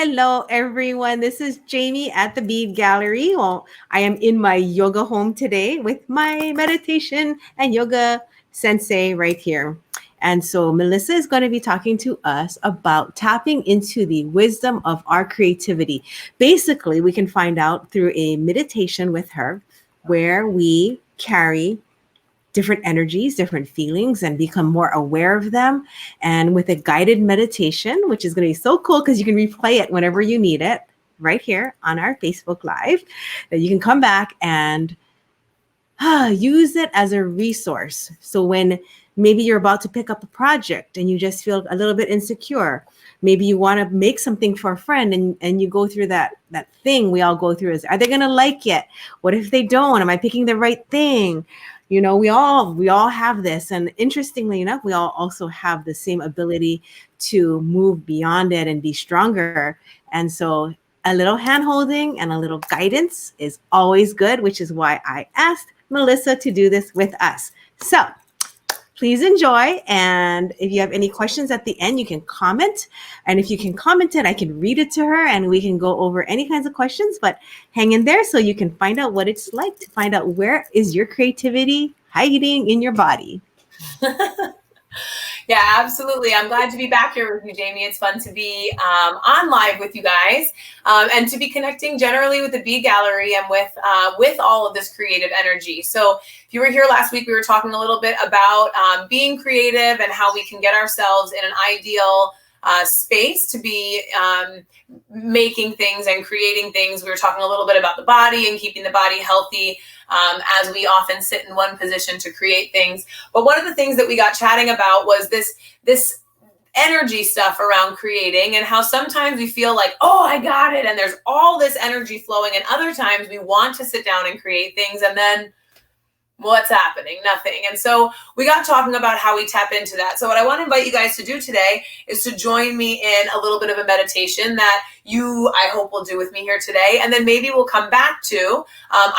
Hello, everyone. This is Jamie at the Bead Gallery. Well, I am in my yoga home today with my meditation and yoga sensei right here. And so Melissa is going to be talking to us about tapping into the wisdom of our creativity. Basically, we can find out through a meditation with her where we carry different energies, different feelings, and become more aware of them. And with a guided meditation, which is going to be so cool because you can replay it whenever you need it right here on our Facebook Live, that you can come back and use it as a resource. So when maybe you're about to pick up a project and you just feel a little bit insecure, maybe you want to make something for a friend and you go through that thing we all go through is, are they going to like it? What if they don't? Am I picking the right thing? You know, we all have this. And interestingly enough, we all also have the same ability to move beyond it and be stronger. And so a little hand holding and a little guidance is always good, which is why I asked Melissa to do this with us. So please enjoy. And if you have any questions at the end, you can comment. And if you can comment it, I can read it to her and we can go over any kinds of questions. But hang in there so you can find out what it's like to find out where is your creativity hiding in your body. Yeah, absolutely. I'm glad to be back here with you, Jamie. It's fun to be on live with you guys and to be connecting generally with the Bead Gallery and with all of this creative energy. So if you were here last week, we were talking a little bit about being creative and how we can get ourselves in an ideal space to be making things and creating things. We were talking a little bit about the body and keeping the body healthy as we often sit in one position to create things. But one of the things that we got chatting about was this energy stuff around creating and how sometimes we feel like, oh, I got it. And there's all this energy flowing. And other times we want to sit down and create things and then what's happening? Nothing. And so we got talking about how we tap into that. So what I want to invite you guys to do today is to join me in a little bit of a meditation that I hope will do with me here today. And then maybe we'll come back to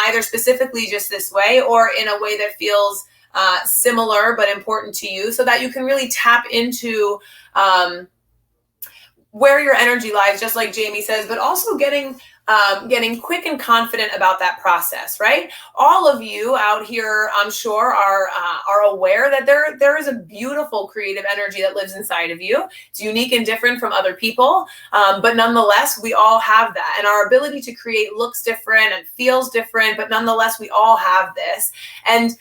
either specifically just this way or in a way that feels similar but important to you so that you can really tap into where your energy lies, just like Jamie says, but also getting quick and confident about that process, right? All of you out here, I'm sure, are aware that there is a beautiful creative energy that lives inside of you. It's unique and different from other people, but nonetheless, we all have that. And our ability to create looks different and feels different, but nonetheless, we all have this. And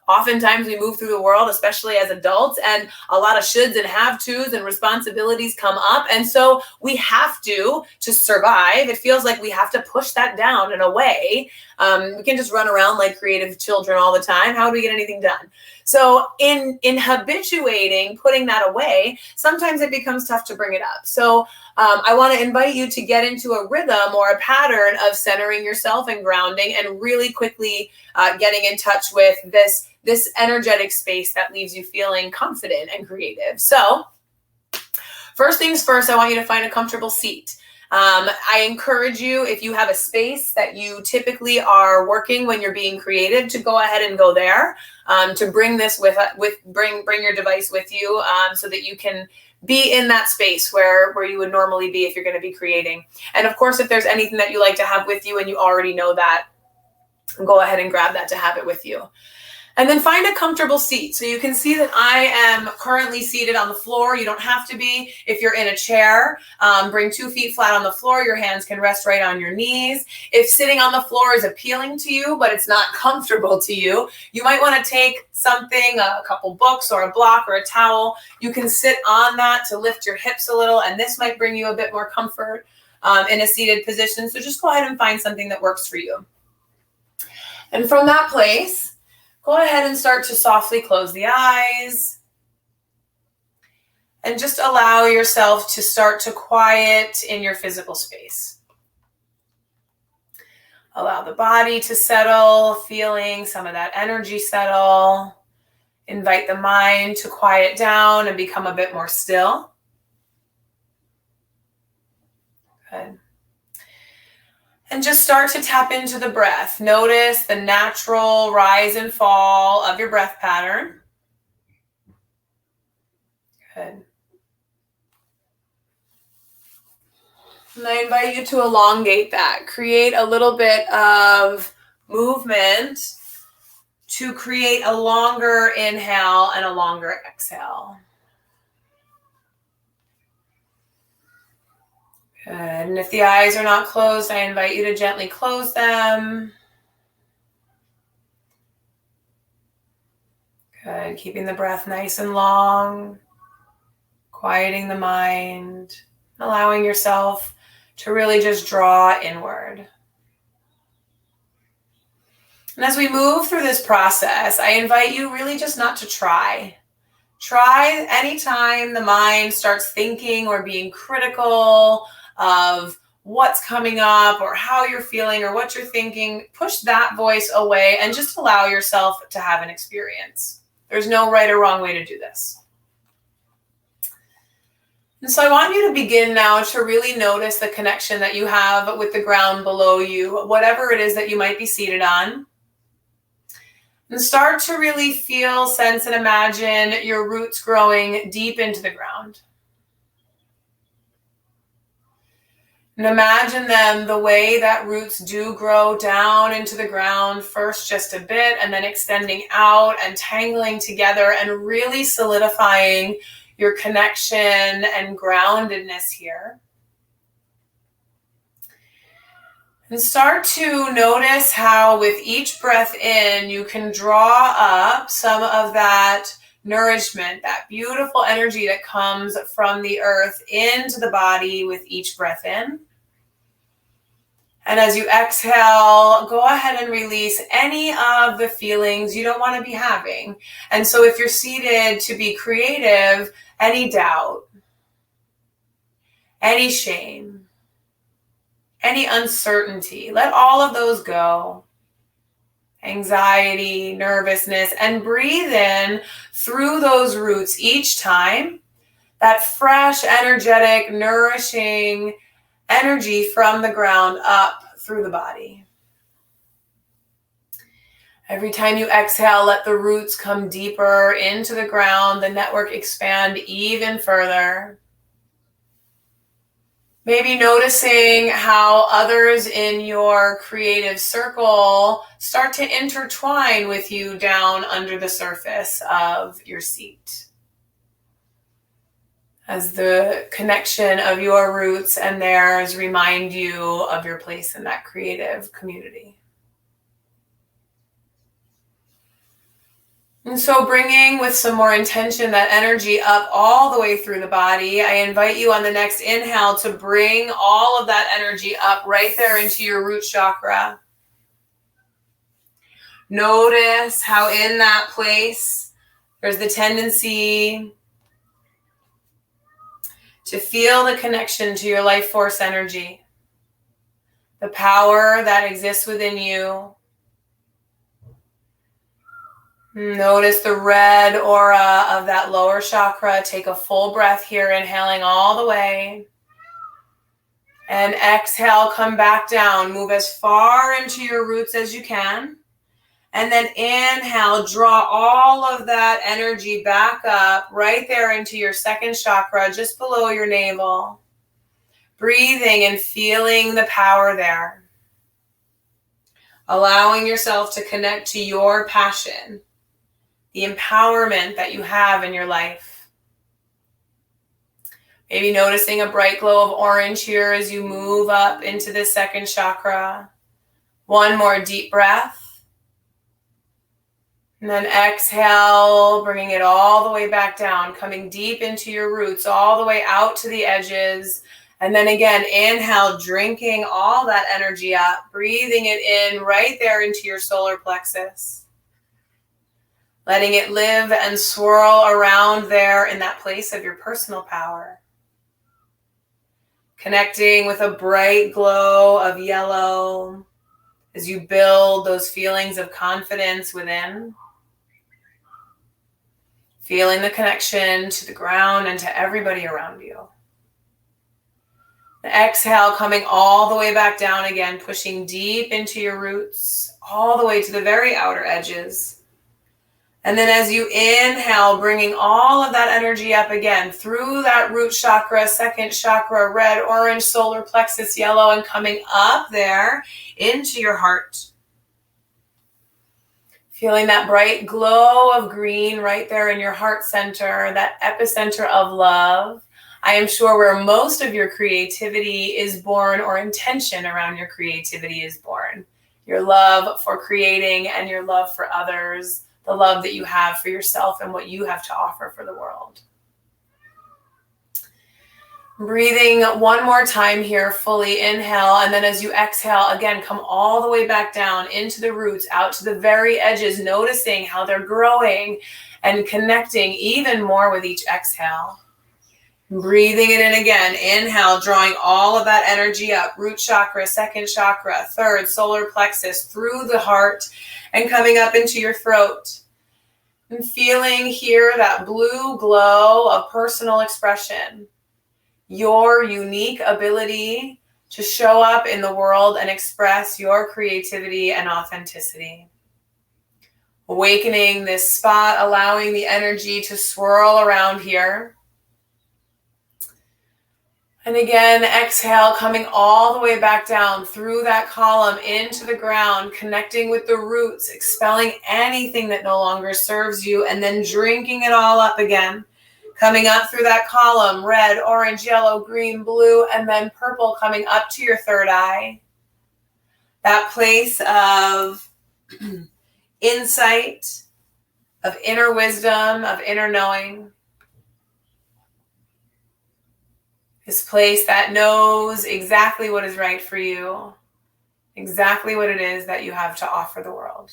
oftentimes we move through the world, especially as adults, and a lot of shoulds and have tos and responsibilities come up. And so we have to survive. It feels like we have to push that down in a way. We can just run around like creative children all the time. How do we get anything done? So in habituating, putting that away, sometimes it becomes tough to bring it up. So I want to invite you to get into a rhythm or a pattern of centering yourself and grounding and really quickly getting in touch with this energetic space that leaves you feeling confident and creative. So first things first, I want you to find a comfortable seat. I encourage you, if you have a space that you typically are working when you're being creative, to go ahead and go there, to bring this bring your device with you, so that you can be in that space where you would normally be if you're going to be creating. And of course, if there's anything that you like to have with you and you already know that, go ahead and grab that to have it with you. And then find a comfortable seat. So you can see that I am currently seated on the floor. You don't have to be. If you're in a chair, bring 2 feet flat on the floor. Your hands can rest right on your knees. If sitting on the floor is appealing to you, but it's not comfortable to you, you might want to take something, a couple books or a block or a towel. You can sit on that to lift your hips a little, and this might bring you a bit more comfort in a seated position. So just go ahead and find something that works for you. And from that place, go ahead and start to softly close the eyes and just allow yourself to start to quiet in your physical space. Allow the body to settle, feeling some of that energy settle. Invite the mind to quiet down and become a bit more still. Good. And just start to tap into the breath. Notice the natural rise and fall of your breath pattern. Good. And I invite you to elongate that. Create a little bit of movement to create a longer inhale and a longer exhale. Good. And if the eyes are not closed, I invite you to gently close them. Good. Keeping the breath nice and long, quieting the mind, allowing yourself to really just draw inward. And as we move through this process, I invite you really just not to try. Try anytime the mind starts thinking or being critical of what's coming up or how you're feeling or what you're thinking, push that voice away and just allow yourself to have an experience. There's no right or wrong way to do this. And so I want you to begin now to really notice the connection that you have with the ground below you, whatever it is that you might be seated on. And start to really feel, sense, and imagine your roots growing deep into the ground. And imagine them the way that roots do grow down into the ground, first just a bit, and then extending out and tangling together and really solidifying your connection and groundedness here. And start to notice how with each breath in, you can draw up some of that nourishment, that beautiful energy that comes from the earth into the body with each breath in. And as you exhale, go ahead and release any of the feelings you don't want to be having. And so if you're seated to be creative, any doubt, any shame, any uncertainty, let all of those go. Anxiety, nervousness, and breathe in through those roots each time. That fresh, energetic, nourishing energy from the ground up through the body. Every time you exhale, let the roots come deeper into the ground, the network expand even further. Maybe noticing how others in your creative circle start to intertwine with you down under the surface of your seat. As the connection of your roots and theirs remind you of your place in that creative community. And so bringing with some more intention that energy up all the way through the body, I invite you on the next inhale to bring all of that energy up right there into your root chakra. Notice how in that place, there's the tendency to feel the connection to your life force energy, the power that exists within you. Notice the red aura of that lower chakra. Take a full breath here, inhaling all the way. And exhale, come back down. Move as far into your roots as you can. And then inhale, draw all of that energy back up right there into your second chakra, just below your navel. Breathing and feeling the power there. Allowing yourself to connect to your passion, the empowerment that you have in your life. Maybe noticing a bright glow of orange here as you move up into the second chakra. One more deep breath. And then exhale, bringing it all the way back down, coming deep into your roots, all the way out to the edges. And then again, inhale, drinking all that energy up, breathing it in right there into your solar plexus. Letting it live and swirl around there in that place of your personal power. Connecting with a bright glow of yellow as you build those feelings of confidence within. Feeling the connection to the ground and to everybody around you. And exhale, coming all the way back down again, pushing deep into your roots, all the way to the very outer edges. And then as you inhale, bringing all of that energy up again through that root chakra, second chakra, red, orange, solar plexus, yellow, and coming up there into your heart. Feeling that bright glow of green right there in your heart center, that epicenter of love. I am sure where most of your creativity is born, or intention around your creativity is born. Your love for creating and your love for others, the love that you have for yourself and what you have to offer for the world. Breathing one more time here, fully inhale, and then as you exhale, again, come all the way back down into the roots, out to the very edges, noticing how they're growing and connecting even more with each exhale. Breathing it in again, inhale, drawing all of that energy up, root chakra, second chakra, third, solar plexus, through the heart, and coming up into your throat. And feeling here that blue glow of personal expression. Your unique ability to show up in the world and express your creativity and authenticity. Awakening this spot, allowing the energy to swirl around here. And again, exhale, coming all the way back down through that column into the ground, connecting with the roots, expelling anything that no longer serves you, and then drinking it all up again. Coming up through that column, red, orange, yellow, green, blue, and then purple, coming up to your third eye. That place of insight, of inner wisdom, of inner knowing. This place that knows exactly what is right for you, exactly what it is that you have to offer the world.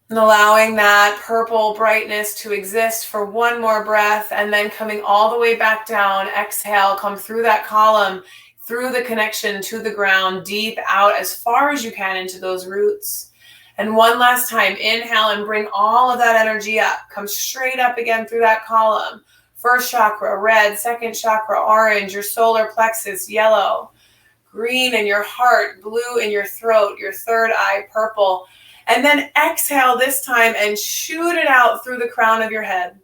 And allowing that purple brightness to exist for one more breath, and then coming all the way back down. Exhale, come through that column, through the connection to the ground, deep out as far as you can into those roots. And one last time, inhale and bring all of that energy up. Come straight up again through that column. First chakra, red. Second chakra, orange. Your solar plexus, yellow. Green in your heart, blue in your throat. Your third eye, purple. And then exhale this time and shoot it out through the crown of your head.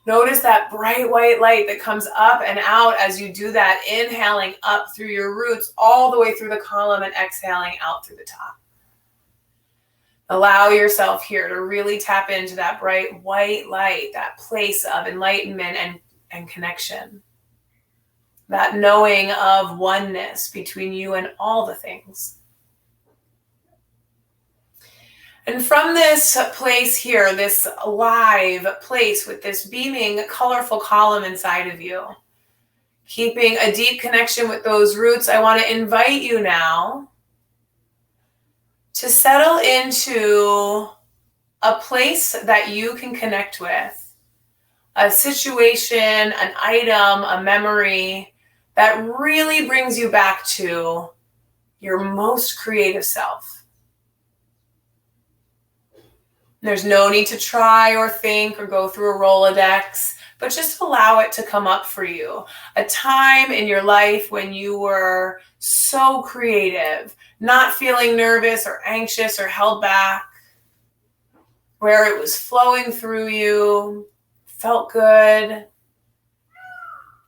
Notice that bright white light that comes up and out as you do that, inhaling up through your roots all the way through the column and exhaling out through the top. Allow yourself here to really tap into that bright white light, that place of enlightenment and connection. That knowing of oneness between you and all the things. And from this place here, this live place with this beaming, colorful column inside of you, keeping a deep connection with those roots, I want to invite you now to settle into a place that you can connect with, a situation, an item, a memory that really brings you back to your most creative self. There's no need to try or think or go through a Rolodex, but just allow it to come up for you. A time in your life when you were so creative, not feeling nervous or anxious or held back, where it was flowing through you, felt good.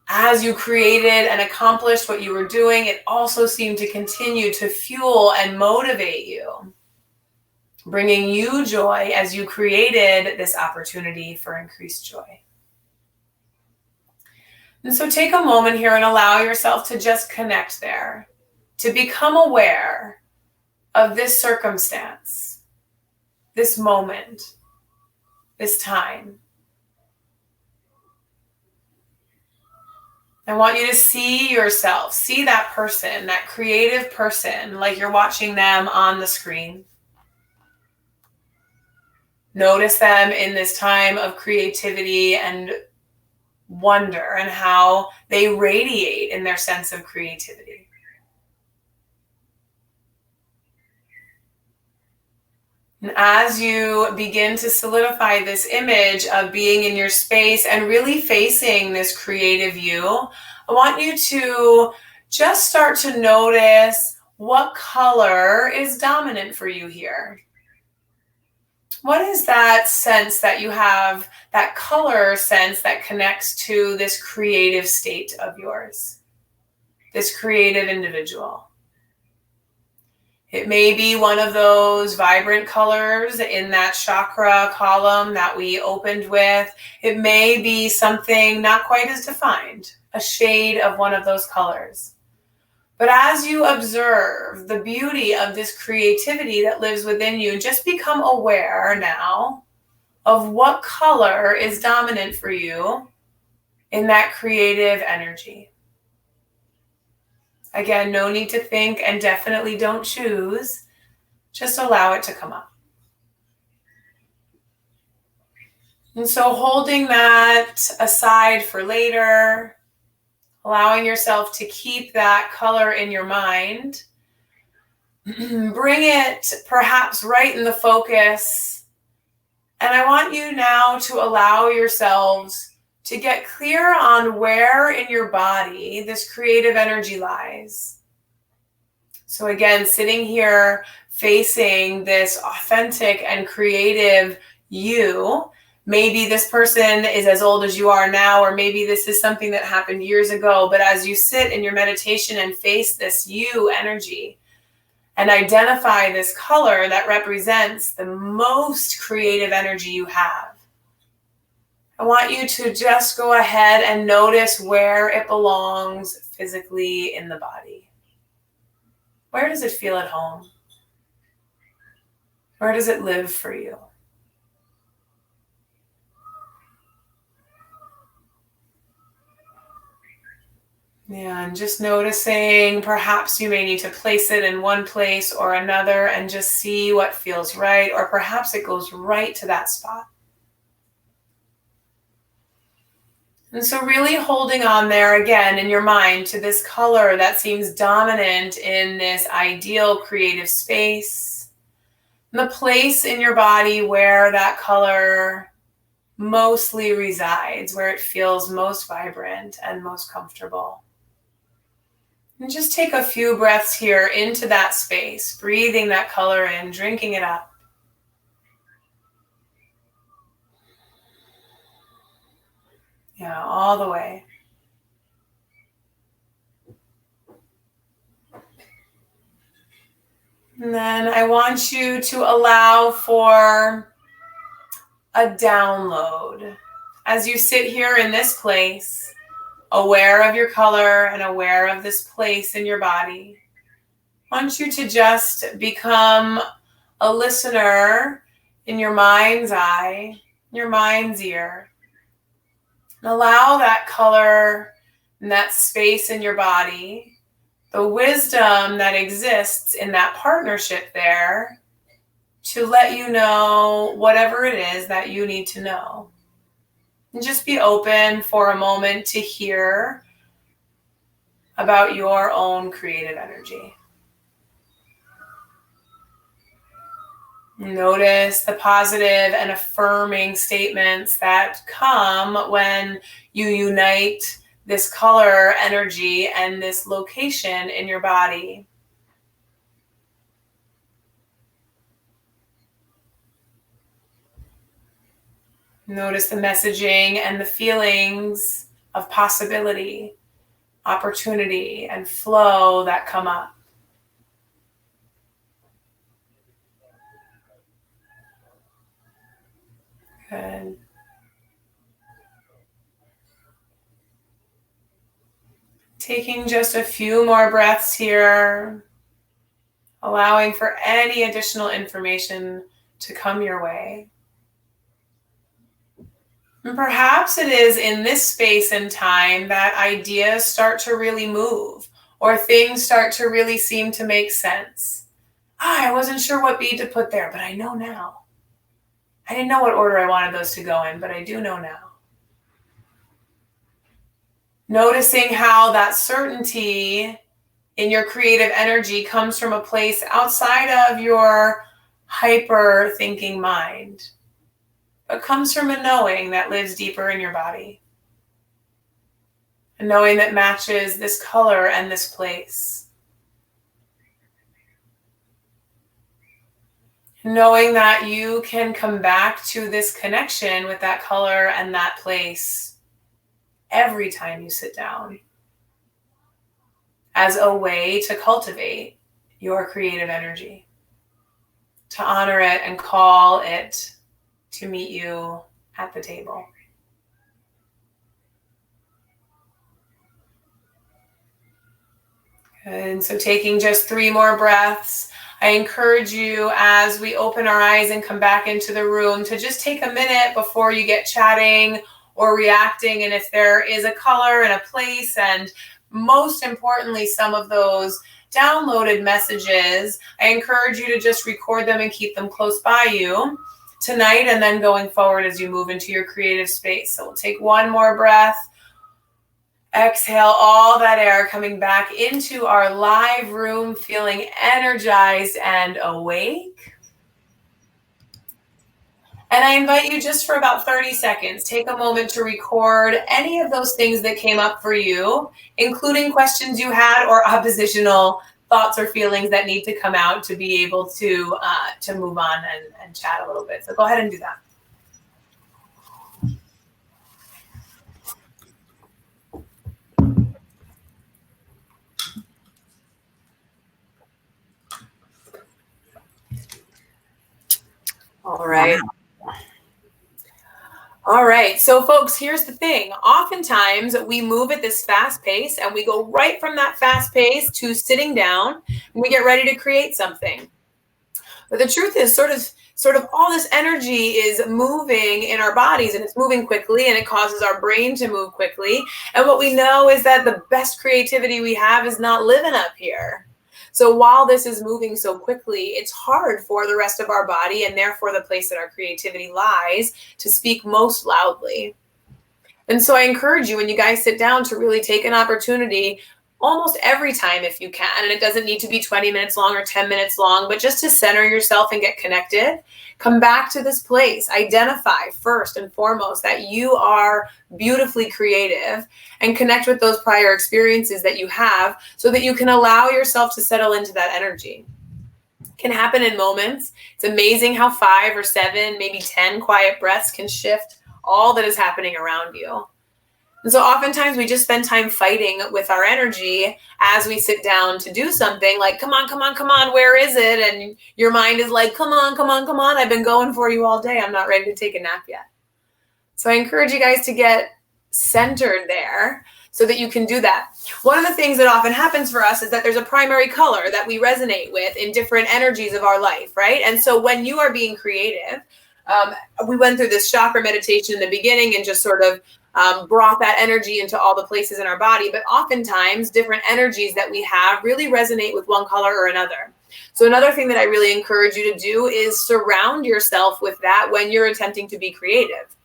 As you created and accomplished what you were doing, it also seemed to continue to fuel and motivate you, bringing you joy as you created this opportunity for increased joy. And so take a moment here and allow yourself to just connect there, to become aware of this circumstance, this moment, this time. I want you to see yourself, see that person, that creative person, like you're watching them on the screen. Notice them in this time of creativity and wonder and how they radiate in their sense of creativity. And as you begin to solidify this image of being in your space and really facing this creative you, I want you to just start to notice what color is dominant for you here? What is that sense that you have, that color sense that connects to this creative state of yours, this creative individual? It may be one of those vibrant colors in that chakra column that we opened with. It may be something not quite as defined, a shade of one of those colors. But as you observe the beauty of this creativity that lives within you, just become aware now of what color is dominant for you in that creative energy. Again, no need to think, and definitely don't choose. Just allow it to come up. And so holding that aside for later, allowing yourself to keep that color in your mind, bring it perhaps right in the focus. And I want you now to allow yourselves to get clear on where in your body this creative energy lies. So again, sitting here facing this authentic and creative you. Maybe this person is as old as you are now, or maybe this is something that happened years ago. But as you sit in your meditation and face this you energy and identify this color that represents the most creative energy you have, I want you to just go ahead and notice where it belongs physically in the body. Where does it feel at home? Where does it live for you? Yeah, and just noticing, perhaps you may need to place it in one place or another and just see what feels right, or perhaps it goes right to that spot. And so really holding on there again in your mind to this color that seems dominant in this ideal creative space, and the place in your body where that color mostly resides, where it feels most vibrant and most comfortable. And just take a few breaths here into that space, breathing that color in, drinking it up. Yeah, all the way. And then I want you to allow for a download. As you sit here in this place, aware of your color and aware of this place in your body, I want you to just become a listener in your mind's eye, your mind's ear. And allow that color and that space in your body, the wisdom that exists in that partnership there, to let you know whatever it is that you need to know. And just be open for a moment to hear about your own creative energy. Notice the positive and affirming statements that come when you unite this color energy and this location in your body. Notice the messaging and the feelings of possibility, opportunity, and flow that come up. Good. Taking just a few more breaths here, allowing for any additional information to come your way. And perhaps it is in this space and time that ideas start to really move, or things start to really seem to make sense. I wasn't sure what bead to put there, but I know now. I didn't know what order I wanted those to go in, but I do know now. Noticing how that certainty in your creative energy comes from a place outside of your hyper thinking mind, but comes from a knowing that lives deeper in your body. A knowing that matches this color and this place. Knowing that you can come back to this connection with that color and that place every time you sit down as a way to cultivate your creative energy, to honor it and call it to meet you at the table. And so taking just 3 more breaths, I encourage you as we open our eyes and come back into the room to just take a minute before you get chatting or reacting. And if there is a color and a place, and most importantly, some of those downloaded messages, I encourage you to just record them and keep them close by you tonight and then going forward as you move into your creative space. So we'll take 1 more breath. Exhale all that air coming back into our live room, feeling energized and awake. And I invite you just for about 30 seconds, take a moment to record any of those things that came up for you, including questions you had or oppositional thoughts or feelings that need to come out to be able to move on and chat a little bit. So go ahead and do that. All right. All right. So folks, here's the thing. Oftentimes we move at this fast pace and we go right from that fast pace to sitting down and we get ready to create something. But the truth is sort of all this energy is moving in our bodies, and it's moving quickly, and it causes our brain to move quickly. And what we know is that the best creativity we have is not living up here. So while this is moving so quickly, it's hard for the rest of our body, and therefore the place that our creativity lies, to speak most loudly. And so I encourage you, when you guys sit down, to really take an opportunity almost every time if you can. And it doesn't need to be 20 minutes long or 10 minutes long, but just to center yourself and get connected. Come back to this place. Identify first and foremost that you are beautifully creative, and connect with those prior experiences that you have so that you can allow yourself to settle into that energy. It can happen in moments. It's amazing how 5 or 7, maybe 10 quiet breaths can shift all that is happening around you. And so oftentimes we just spend time fighting with our energy as we sit down to do something, like, come on, where is it? And your mind is like, come on, I've been going for you all day. I'm not ready to take a nap yet. So I encourage you guys to get centered there so that you can do that. One of the things that often happens for us is that there's a primary color that we resonate with in different energies of our life, right? And so when you are being creative, we went through this chakra meditation in the beginning and just sort of brought that energy into all the places in our body. But oftentimes different energies that we have really resonate with one color or another. So another thing that I really encourage you to do is surround yourself with that when you're attempting to be creative.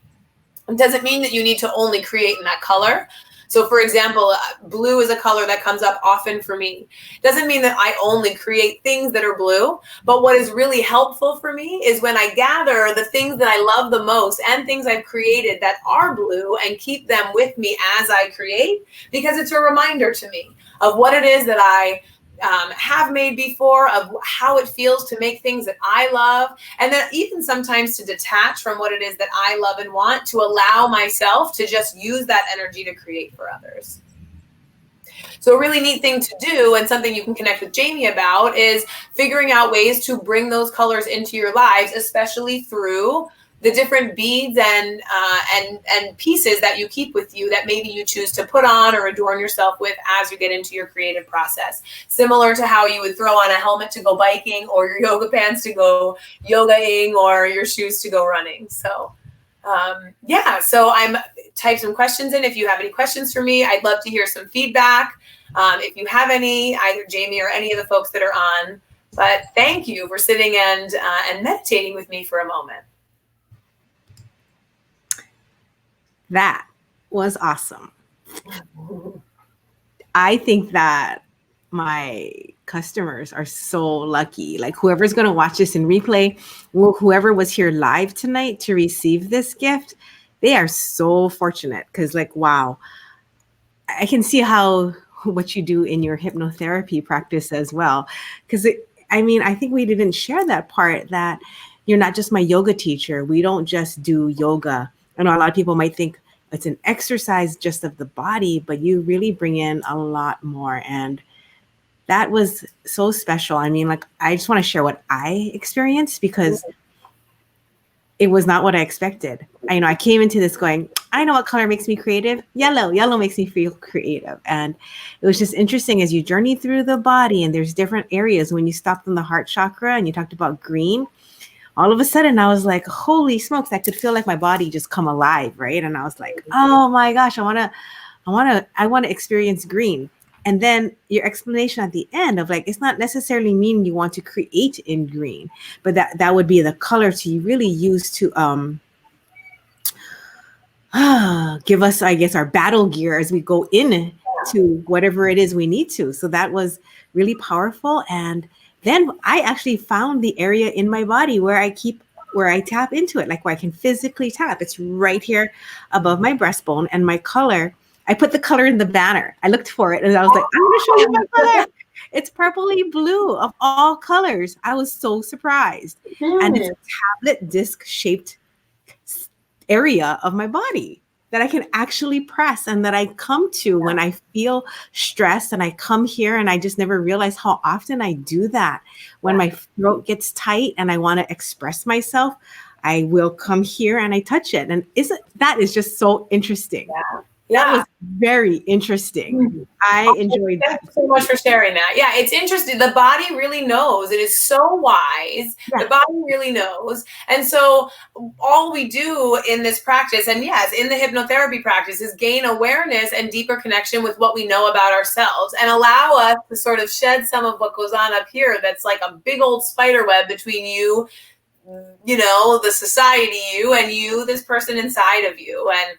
It doesn't mean that you need to only create in that color. So for example, blue is a color that comes up often for me. Doesn't mean that I only create things that are blue, but what is really helpful for me is when I gather the things that I love the most and things I've created that are blue and keep them with me as I create, because it's a reminder to me of what it is that I have made before, of how it feels to make things that I love, and then even sometimes to detach from what it is that I love and want, to allow myself to just use that energy to create for others. So a really neat thing to do, and something you can connect with Jamie about, is figuring out ways to bring those colors into your lives, especially through the different beads and pieces that you keep with you that maybe you choose to put on or adorn yourself with as you get into your creative process. Similar to how you would throw on a helmet to go biking, or your yoga pants to go yogaing, or your shoes to go running. So so I'm type some questions in if you have any questions for me. I'd love to hear some feedback. If you have any, either Jamie or any of the folks that are on. But thank you for sitting and meditating with me for a moment. That was awesome. I think that my customers are so lucky. Like whoever's going to watch this in replay, whoever was here live tonight to receive this gift, they are so fortunate, because like, wow, I can see how what you do in your hypnotherapy practice as well. Because I mean, I think we didn't share that part, that you're not just my yoga teacher. We don't just do yoga. I know a lot of people might think it's an exercise just of the body, but you really bring in a lot more. And that was so special. I mean, like, I just want to share what I experienced, because it was not what I expected. I came into this going, I know what color makes me creative. Yellow makes me feel creative. And it was just interesting as you journey through the body, and there's different areas. When you stopped on the heart chakra and you talked about green, all of a sudden I was like, holy smokes, I could feel like my body just come alive. Right. And I was like, oh my gosh, I want to experience green. And then your explanation at the end of like, it's not necessarily meaning you want to create in green, but that would be the color to really use to give us, I guess, our battle gear as we go in to whatever it is we need to. So that was really powerful. And then I actually found the area in my body where I tap into it, like where I can physically tap. It's right here above my breastbone, and my color, I put the color in the banner. I looked for it and I was like, I'm going to show you my color. It's purpley blue of all colors. I was so surprised. And it's a tablet disc shaped area of my body that I can actually press, and that I come to when I feel stressed, and I come here, and I just never realized how often I do that. When my throat gets tight and I want to express myself, I will come here and I touch it. And that is just so interesting. Yeah. That was very interesting. I enjoyed that. Thank you so much for sharing that. Yeah, it's interesting. The body really knows. It is so wise. Yeah. The body really knows. And so all we do in this practice, and yes, in the hypnotherapy practice, is gain awareness and deeper connection with what we know about ourselves, and allow us to sort of shed some of what goes on up here that's like a big old spider web between you, the society you, and you, this person inside of you. And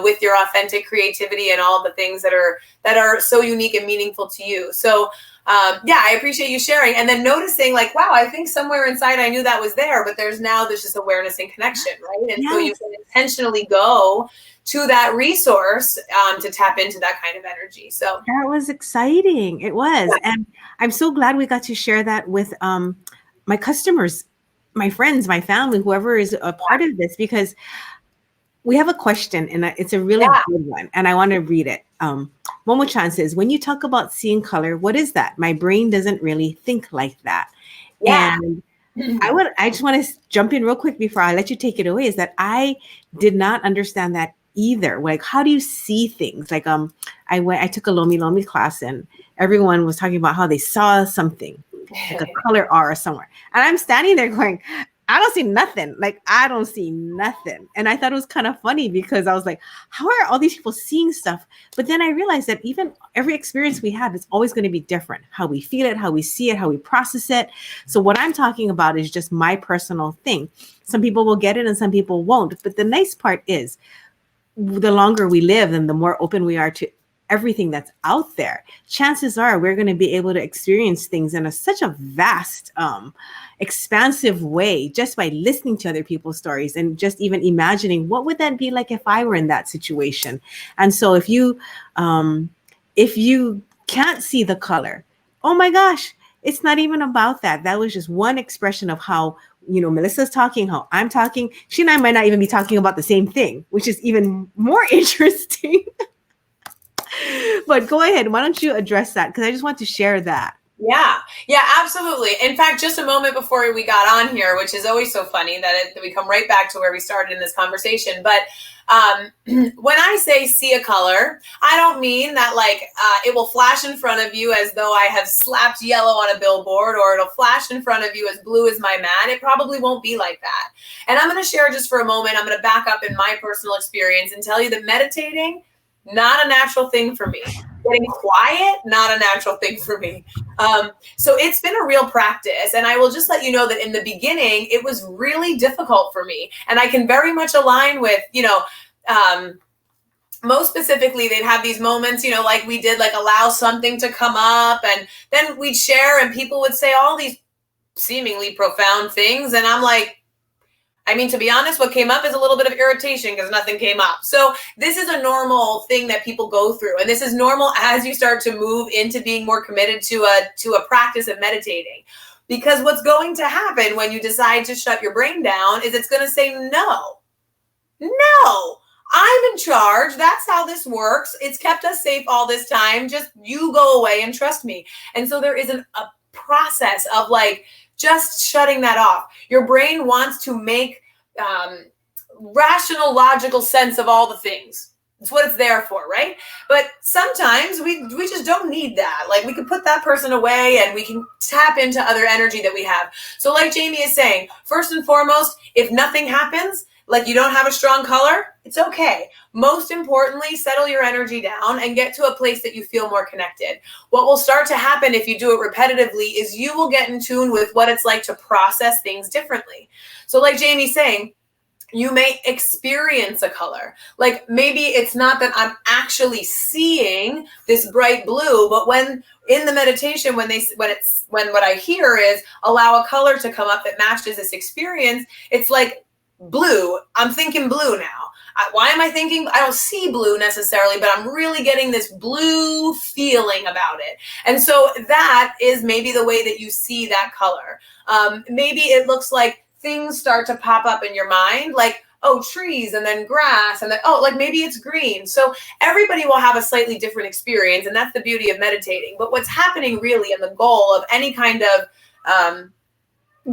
with your authentic creativity and all the things that are so unique and meaningful to you. So, I appreciate you sharing. And then noticing like, wow, I think somewhere inside I knew that was there, but there's just awareness and connection, right? And so you can intentionally go to that resource to tap into that kind of energy. So that was exciting. It was. Yeah. And I'm so glad we got to share that with my customers, my friends, my family, whoever is a part of this, because we have a question, and it's a really good one, and I want to read it. Momo-chan says, when you talk about seeing color, what is that? My brain doesn't really think like that. Yeah. And I just want to jump in real quick before I let you take it away, is that I did not understand that either. Like, how do you see things? Like, I took a Lomi Lomi class, and everyone was talking about how they saw something, like a color aura somewhere. And I'm standing there going, I don't see nothing. Like, I don't see nothing. And I thought it was kind of funny, because I was like, how are all these people seeing stuff? But then I realized that even every experience we have is always going to be different. How we feel it, how we see it, how we process it. So what I'm talking about is just my personal thing. Some people will get it and some people won't. But the nice part is, the longer we live and the more open we are to everything that's out there, chances are we're going to be able to experience things in such a vast, expansive way, just by listening to other people's stories, and just even imagining what would that be like if I were in that situation. And so if you can't see the color, oh my gosh, it's not even about that. That was just one expression of how, Melissa's talking, how I'm talking. She and I might not even be talking about the same thing, which is even more interesting. But go ahead. Why don't you address that? Because I just want to share that. Yeah, absolutely. In fact, just a moment before we got on here, which is always so funny that we come right back to where we started in this conversation. But when I say see a color, I don't mean that like it will flash in front of you as though I have slapped yellow on a billboard, or it'll flash in front of you as blue as my mat. It probably won't be like that. And I'm going to share just for a moment. I'm going to back up in my personal experience and tell you that meditating, not a natural thing for me. Getting quiet, not a natural thing for me. So it's been a real practice. And I will just let you know that in the beginning, it was really difficult for me. And I can very much align with, most specifically, they'd have these moments, like we did, like allow something to come up. And then we'd share and people would say all these seemingly profound things. And I'm like, to be honest, what came up is a little bit of irritation because nothing came up. So this is a normal thing that people go through. And this is normal as you start to move into being more committed to a practice of meditating. Because what's going to happen when you decide to shut your brain down is it's going to say, no, I'm in charge. That's how this works. It's kept us safe all this time. Just you go away and trust me. And so there isn't a process of like just shutting that off. Your brain wants to make rational, logical sense of all the things. It's what it's there for, right? But sometimes we just don't need that. Like we can put that person away and we can tap into other energy that we have. So like Jamie is saying, first and foremost, if nothing happens, like you don't have a strong color, it's okay. Most importantly, settle your energy down and get to a place that you feel more connected. What will start to happen if you do it repetitively is you will get in tune with what it's like to process things differently. So like Jamie's saying, you may experience a color. Like maybe it's not that I'm actually seeing this bright blue, but when in the meditation, when what I hear is allow a color to come up that matches this experience, it's like blue. I'm thinking blue now. Why am I thinking? I don't see blue necessarily, but I'm really getting this blue feeling about it. And so that is maybe the way that you see that color. Maybe it looks like things start to pop up in your mind, like, oh, trees and then grass and then, oh, like maybe it's green. So everybody will have a slightly different experience. And that's the beauty of meditating. But what's happening really, and the goal of any kind of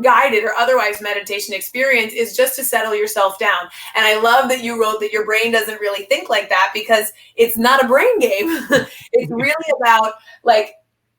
guided or otherwise meditation experience, is just to settle yourself down. And I love that you wrote that your brain doesn't really think like that, because it's not a brain game. It's really about like,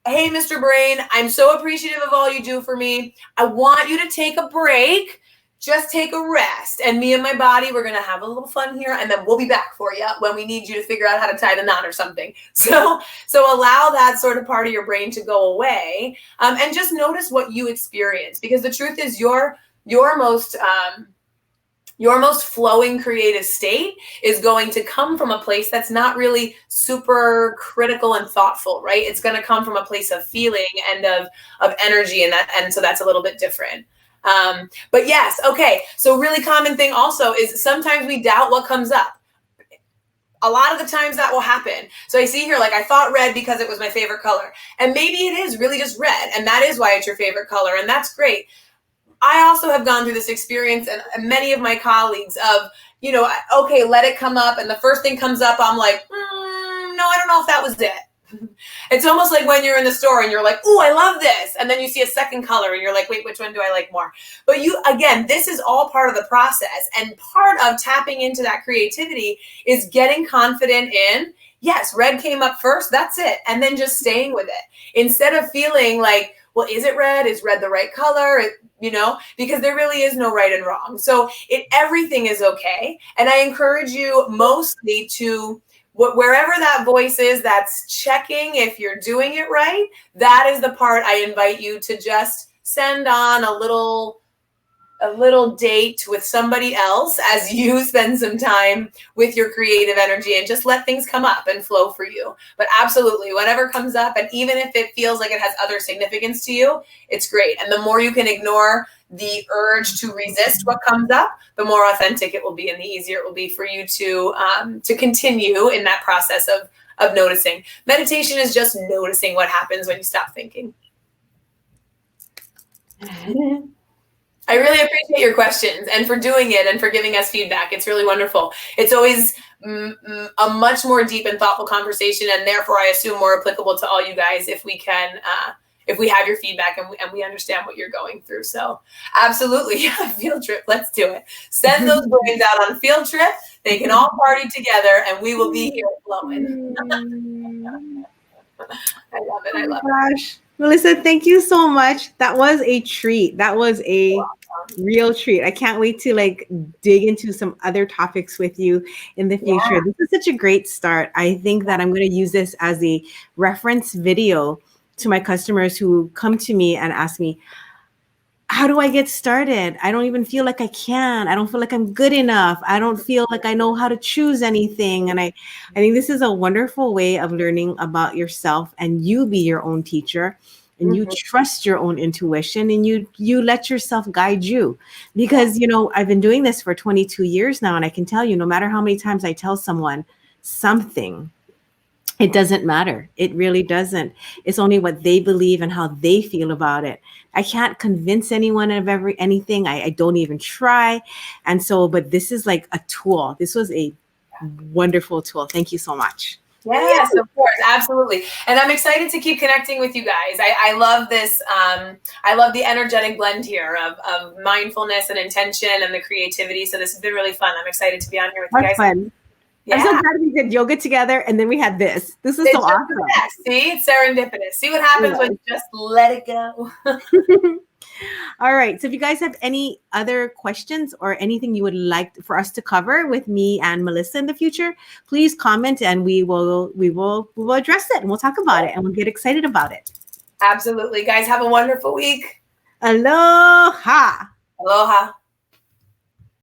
hey, Mr. Brain, I'm so appreciative of all you do for me. I want you to take a break. Just take a rest. And me and my body, we're going to have a little fun here. And then we'll be back for you when we need you to figure out how to tie the knot or something. So allow that sort of part of your brain to go away, and just notice what you experience. Because the truth is your most flowing creative state is going to come from a place that's not really super critical and thoughtful, right? It's going to come from a place of feeling and of energy, and so that's a little bit different. But yes, okay. So really common thing also is sometimes we doubt what comes up. A lot of the times that will happen. So I see here, like I thought red because it was my favorite color, and maybe it is really just red, and that is why it's your favorite color, and that's great. I also have gone through this experience, and many of my colleagues of, okay, let it come up. And the first thing comes up, I'm like, no, I don't know if that was it. It's almost like when you're in the store and you're like, oh, I love this. And then you see a second color and you're like, wait, which one do I like more? But again, this is all part of the process. And part of tapping into that creativity is getting confident in, yes, red came up first. That's it. And then just staying with it instead of feeling like, well, is it red? Is red the right color? Because there really is no right and wrong. So everything is okay. And I encourage you mostly to, wherever that voice is that's checking if you're doing it right, that is the part I invite you to just send on a little date with somebody else as you spend some time with your creative energy, and just let things come up and flow for you. But absolutely, whatever comes up, and even if it feels like it has other significance to you, it's great. And the more you can ignore the urge to resist what comes up, the more authentic it will be, and the easier it will be for you to continue in that process of noticing. Meditation is just noticing what happens when you stop thinking. I really appreciate your questions and for doing it and for giving us feedback. It's really wonderful. It's always a much more deep and thoughtful conversation, and therefore I assume more applicable to all you guys if we can, if we have your feedback and we understand what you're going through. So absolutely, yeah, field trip. Let's do it. Send those brains out on a field trip. They can all party together and we will be here flowing. I love it. I love it. Melissa, thank you so much. That was a treat. That was a real treat. I can't wait to dig into some other topics with you in the future. Yeah. This is such a great start. I think that I'm going to use this as a reference video to my customers who come to me and ask me, how do I get started? I don't even feel like I can. I don't feel like I'm good enough. I don't feel like I know how to choose anything. And I think this is a wonderful way of learning about yourself, and you be your own teacher, and you trust your own intuition, and you let yourself guide you. Because, I've been doing this for 22 years now, and I can tell you, no matter how many times I tell someone something, It doesn't matter. It really doesn't. It's only what they believe and how they feel about it. I can't convince anyone of anything. I don't even try. And so, but this is like a tool. This was a wonderful tool. Thank you so much. Yes, of course, absolutely. And I'm excited to keep connecting with you guys. I love this. I love the energetic blend here of mindfulness and intention and the creativity. So this has been really fun. I'm excited to be on here with you That's guys. fun. Yeah. I'm so glad we did yoga together and then we had this. This is so awesome. See, it's serendipitous. See what happens when you just let it go. All right. So if you guys have any other questions or anything you would like for us to cover with me and Melissa in the future, please comment and we will address it and we'll talk about it and we'll get excited about it. Absolutely. Guys, have a wonderful week. Aloha. Aloha.